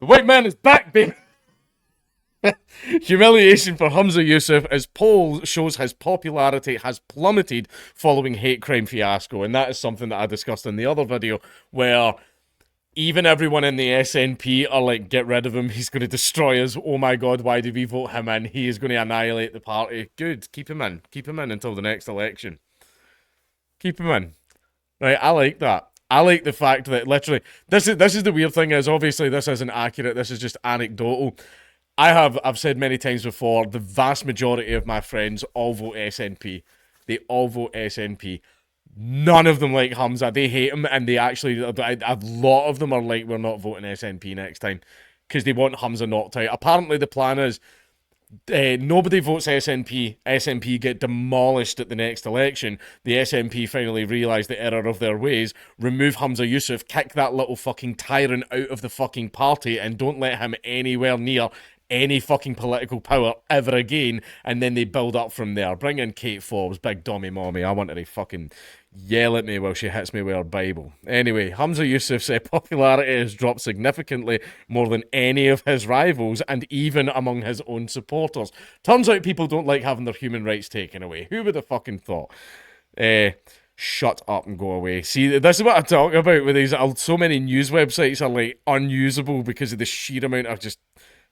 The white man is back, baby. Humiliation for Humza Yousaf as poll shows his popularity has plummeted following hate crime fiasco. And that is something that I discussed in the other video, where even everyone in the SNP are like, get rid of him, he's going to destroy us. Oh my god, why did we vote him in? He is going to annihilate the party. Good, keep him in. Keep him in until the next election. Keep him in. Right, I like that. I like the fact that literally, this is the weird thing is, obviously this isn't accurate, this is just anecdotal. I've said many times before, the vast majority of my friends all vote SNP. They all vote SNP. None of them like Humza. They hate him, and they actually, a lot of them are like, we're not voting SNP next time because they want Humza knocked out. Apparently, the plan is nobody votes SNP. SNP get demolished at the next election. The SNP finally realise the error of their ways, remove Humza Yousaf, kick that little fucking tyrant out of the fucking party, and don't let him anywhere near any fucking political power ever again, and then they build up from there. Bring in Kate Forbes, big dommy mommy. I want her to fucking yell at me while she hits me with her Bible. Anyway, Humza Yousaf's popularity has dropped significantly more than any of his rivals, and even among his own supporters. Turns out people don't like having their human rights taken away. Who would have fucking thought? Shut up and go away. See, this is what I talk about with these. So many news websites are like unusable because of the sheer amount of just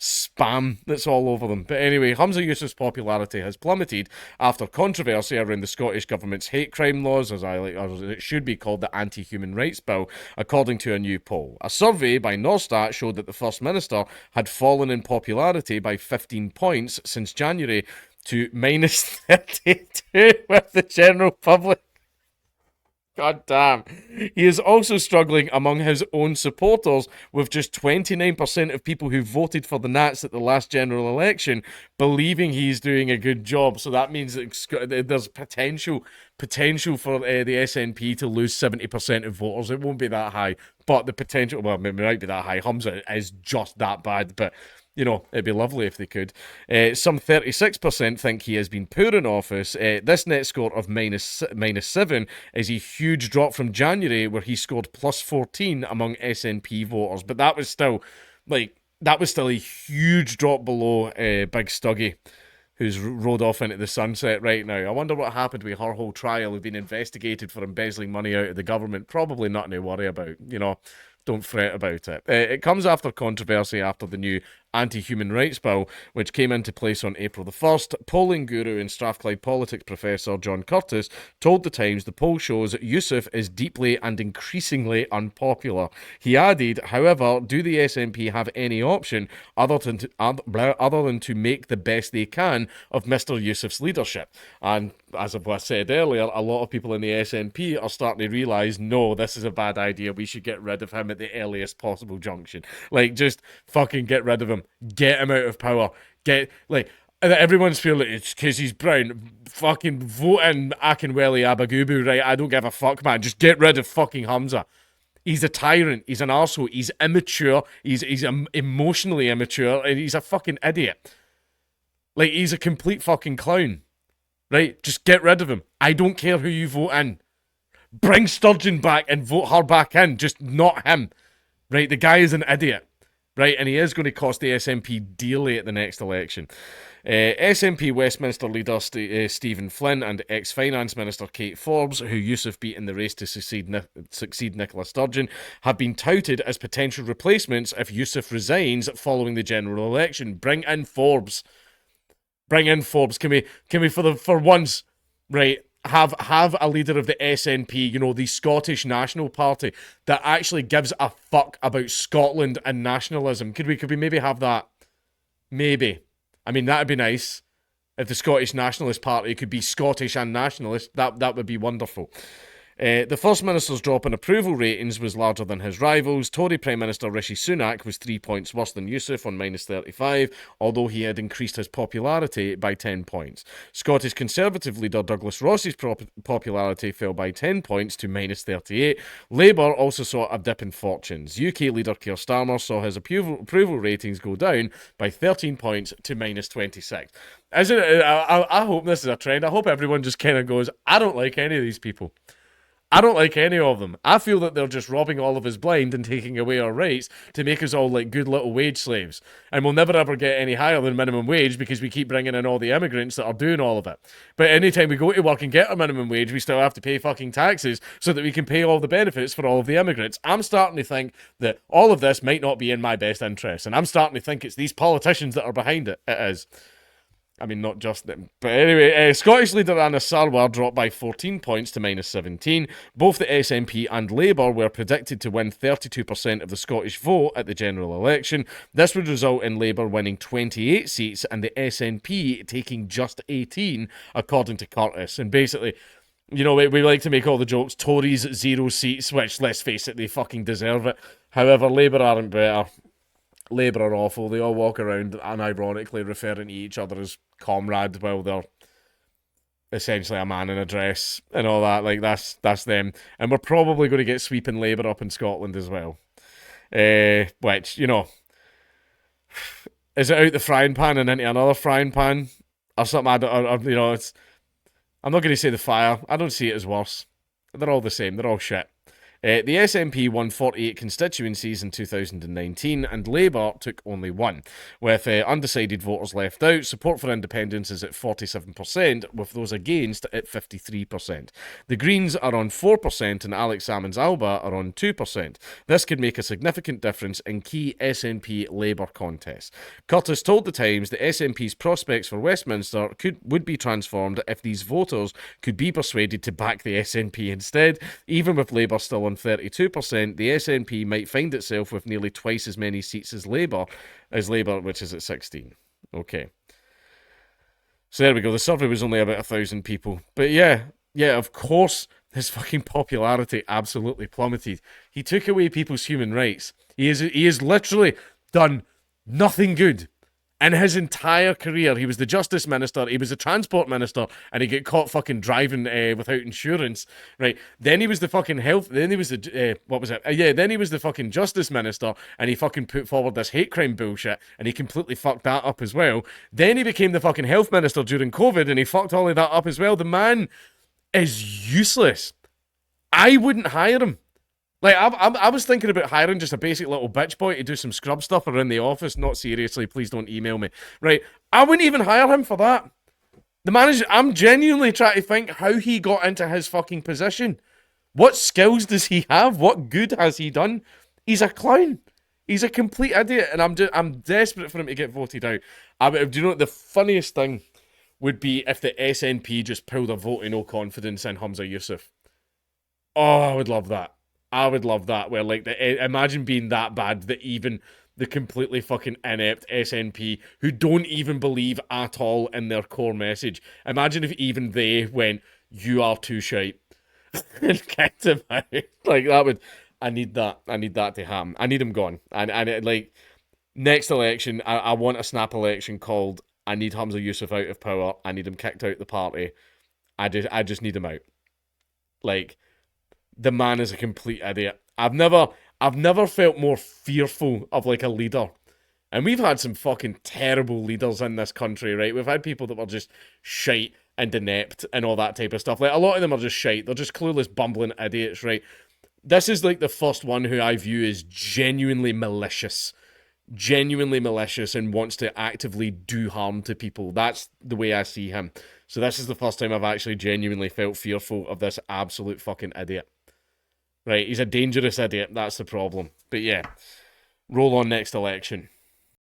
spam that's all over them. But anyway, Humza Yousaf's popularity has plummeted after controversy around the Scottish Government's hate crime laws, as it should be called, the Anti-Human Rights Bill, according to a new poll. A survey by Norstat showed that the First Minister had fallen in popularity by 15 points since January to minus 32 with the general public. God damn. He is also struggling among his own supporters, with just 29% of people who voted for the Nats at the last general election believing he's doing a good job. So that means that there's potential for the SNP to lose 70% of voters. It won't be that high, but the potential, well, it might be that high. Humza is just that bad, but you know, it'd be lovely if they could. Some 36% think he has been poor in office. This net score of minus 7 is a huge drop from January, where he scored plus 14 among SNP voters. But that was still, a huge drop below Big Stuggy, who's rode off into the sunset right now. I wonder what happened with her whole trial. Have been investigated for embezzling money out of the government. Probably nothing to worry about, you know. Don't fret about it. It comes after controversy after the new Anti-Human Rights Bill, which came into place on April the 1st. Polling guru and Strathclyde politics professor John Curtis told The Times the poll shows Yousaf is deeply and increasingly unpopular. He added, however, do the SNP have any option other than to make the best they can of Mr. Yousaf's leadership? And as I said earlier, a lot of people in the SNP are starting to realise, no, this is a bad idea. We should get rid of him at the earliest possible junction. Like, just fucking get rid of him. Get him out of power. Everyone's feeling it's because he's brown. Fucking vote in Akinwelly Abagubu, right? I don't give a fuck, man. Just get rid of fucking Humza. He's a tyrant. He's an arsehole. He's immature. He's emotionally immature. And he's a fucking idiot. Like, he's a complete fucking clown. Right? Just get rid of him. I don't care who you vote in. Bring Sturgeon back and vote her back in. Just not him. Right? The guy is an idiot. Right? And he is going to cost the SNP dearly at the next election. SNP Westminster leader Stephen Flynn and ex-Finance Minister Kate Forbes, who Yousaf beat in the race to succeed Nicola Sturgeon, have been touted as potential replacements if Yousaf resigns following the general election. Bring in Forbes. Bring in Forbes. Can we for once, right, have a leader of the SNP, you know, the Scottish National Party, that actually gives a fuck about Scotland and nationalism? Could we maybe have that? Maybe. I mean, that'd be nice. If the Scottish Nationalist Party could be Scottish and nationalist, that would be wonderful. The First Minister's drop in approval ratings was larger than his rivals. Tory Prime Minister Rishi Sunak was 3 points worse than Yousaf on minus 35, although he had increased his popularity by 10 points. Scottish Conservative leader Douglas Ross's popularity fell by 10 points to minus 38. Labour also saw a dip in fortunes. UK leader Keir Starmer saw his approval ratings go down by 13 points to minus 26. Isn't it? I hope this is a trend. I hope everyone just kind of goes, I don't like any of these people. I don't like any of them. I feel that they're just robbing all of us blind and taking away our rights to make us all like good little wage slaves. And we'll never ever get any higher than minimum wage because we keep bringing in all the immigrants that are doing all of it. But anytime we go to work and get our minimum wage, we still have to pay fucking taxes so that we can pay all the benefits for all of the immigrants. I'm starting to think that all of this might not be in my best interest. And I'm starting to think it's these politicians that are behind it. It is. I mean, not just them. But anyway, Scottish leader Anna Sarwar dropped by 14 points to -17. Both the SNP and Labour were predicted to win 32% of the Scottish vote at the general election. This would result in Labour winning 28 seats and the SNP taking just 18, according to Curtis. And basically, you know, we like to make all the jokes. Tories, 0 seats, which, let's face it, they fucking deserve it. However, Labour aren't better. Labour are awful. They all walk around unironically referring to each other as comrade while they're essentially a man in a dress and all that. Like, that's them. And we're probably going to get sweeping Labour up in Scotland as well. Which, you know, is it out the frying pan and into another frying pan or something? You know, I'm not going to say the fire. I don't see it as worse. They're all the same. They're all shit. The SNP won 48 constituencies in 2019 and Labour took only 1. With undecided voters left out, support for independence is at 47%, with those against at 53%. The Greens are on 4% and Alex Salmond's Alba are on 2%. This could make a significant difference in key SNP Labour contests. Curtis told The Times the SNP's prospects for Westminster would be transformed if these voters could be persuaded to back the SNP instead. Even with Labour still on 32%, the SNP might find itself with nearly twice as many seats as Labour, which is at 16. Okay. So there we go. The survey was only about 1,000 people. But yeah, of course, his fucking popularity absolutely plummeted. He took away people's human rights. He has literally done nothing good. In his entire career, he was the Justice Minister, he was the Transport Minister, and he got caught fucking driving without insurance, right? Then he was the fucking health, then he was the, what was it? Then he was the fucking Justice Minister, and he fucking put forward this hate crime bullshit, and he completely fucked that up as well. Then he became the fucking Health Minister during COVID, and he fucked all of that up as well. The man is useless. I wouldn't hire him. Like, I was thinking about hiring just a basic little bitch boy to do some scrub stuff around the office. Not seriously, please don't email me. Right, I wouldn't even hire him for that. The manager, I'm genuinely trying to think how he got into his fucking position. What skills does he have? What good has he done? He's a clown. He's a complete idiot, and I'm desperate for him to get voted out. Do you know what the funniest thing would be if the SNP just pulled a vote of no confidence in Humza Yousaf? Oh, I would love that. I would love that, where, like, imagine being that bad that even the completely fucking inept SNP, who don't even believe at all in their core message, imagine if even they went, "You are too shite," and kicked him out. Like, that would, I need that to happen. I need him gone. And like, next election, I want a snap election called, I need Humza Yousaf out of power, I need him kicked out the party, I just need him out. Like, the man is a complete idiot. I've never felt more fearful of, like, a leader. And we've had some fucking terrible leaders in this country, right? We've had people that were just shite and inept and all that type of stuff. Like, a lot of them are just shite. They're just clueless, bumbling idiots, right? This is, like, the first one who I view as genuinely malicious. Genuinely malicious and wants to actively do harm to people. That's the way I see him. So this is the first time I've actually genuinely felt fearful of this absolute fucking idiot. Right, he's a dangerous idiot, that's the problem. But yeah, roll on next election.